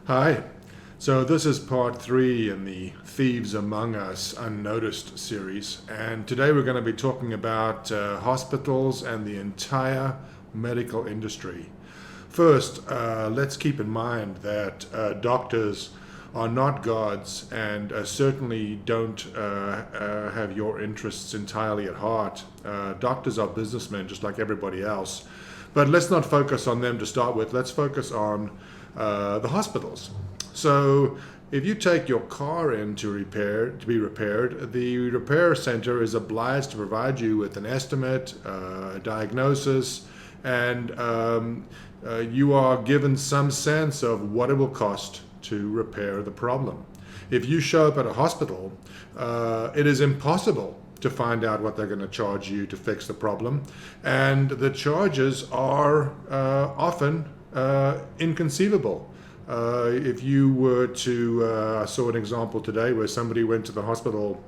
Hi. So this is part 3 in the Thieves Among Us Unnoticed series, and today we're going to be talking about hospitals and the entire medical industry. First, let's keep in mind that doctors are not gods and certainly don't have your interests entirely at heart. Doctors are businessmen just like everybody else. But let's not focus on them to start with. Let's focus on the hospitals. So if you take your car in to be repaired, the repair center is obliged to provide you with an estimate, a diagnosis, and you are given some sense of what it will cost to repair the problem. If you show up at a hospital, it is impossible to find out what they're going to charge you to fix the problem, and the charges are often inconceivable. If you were to, I saw an example today where somebody went to the hospital,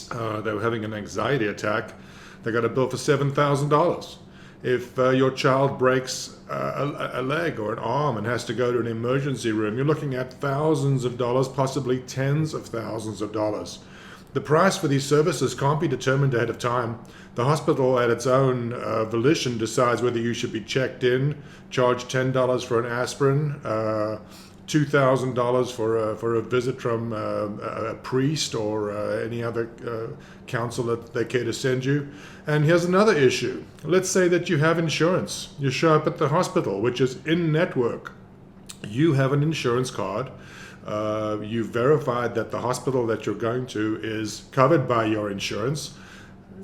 they were having an anxiety attack, they got a bill for $7,000. If your child breaks a leg or an arm and has to go to an emergency room, you're looking at thousands of dollars, possibly tens of thousands of dollars. The price for these services can't be determined ahead of time. The hospital, at its own volition, decides whether you should be checked in, charge $10 for an aspirin, $2,000 for a visit from a priest or any other counsel that they care to send you. And here's another issue. Let's say that you have insurance. You show up at the hospital, which is in-network. You have an insurance card. You've verified that the hospital that you're going to is covered by your insurance,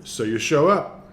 so you show up.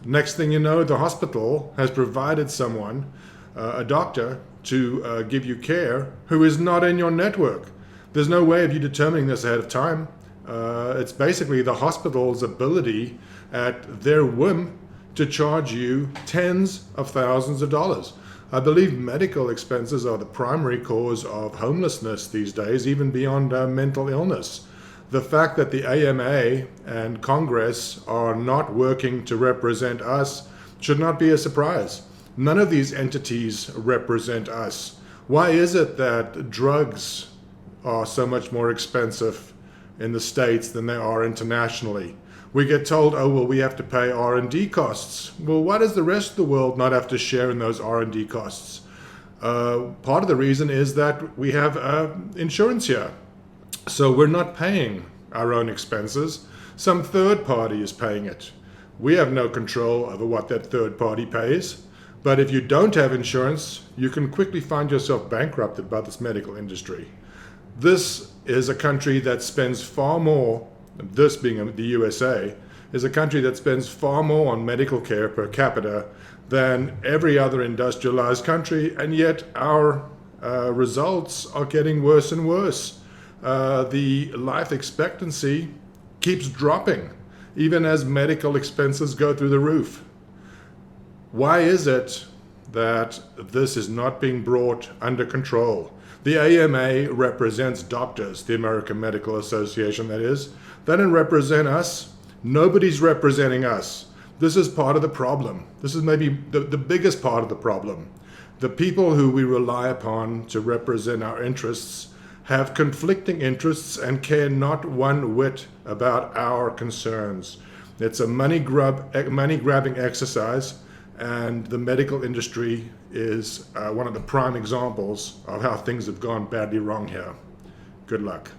Next thing you know, the hospital has provided someone, a doctor, to give you care who is not in your network. There's no way of you determining this ahead of time. It's basically the hospital's ability at their whim to charge you tens of thousands of dollars. I believe medical expenses are the primary cause of homelessness these days, even beyond mental illness. The fact that the AMA and Congress are not working to represent us should not be a surprise. None of these entities represent us. Why is it that drugs are so much more expensive in the States than they are internationally? We get told, oh, well, we have to pay R&D costs. Well, why does the rest of the world not have to share in those R&D costs? Part of the reason is that we have insurance here. So we're not paying our own expenses. Some third party is paying it. We have no control over what that third party pays. But if you don't have insurance, you can quickly find yourself bankrupted by this medical industry. This is a country that spends far more, this being the USA, is a country that spends far more on medical care per capita than every other industrialized country, and yet our results are getting worse and worse. The life expectancy keeps dropping, even as medical expenses go through the roof. Why is it that this is not being brought under control? The AMA represents doctors, the American Medical Association, that is. They don't represent us. Nobody's representing us. This is part of the problem. This is maybe the biggest part of the problem. The people who we rely upon to represent our interests have conflicting interests and care not one whit about our concerns. It's a money-grabbing exercise, and the medical industry is one of the prime examples of how things have gone badly wrong here. Good luck.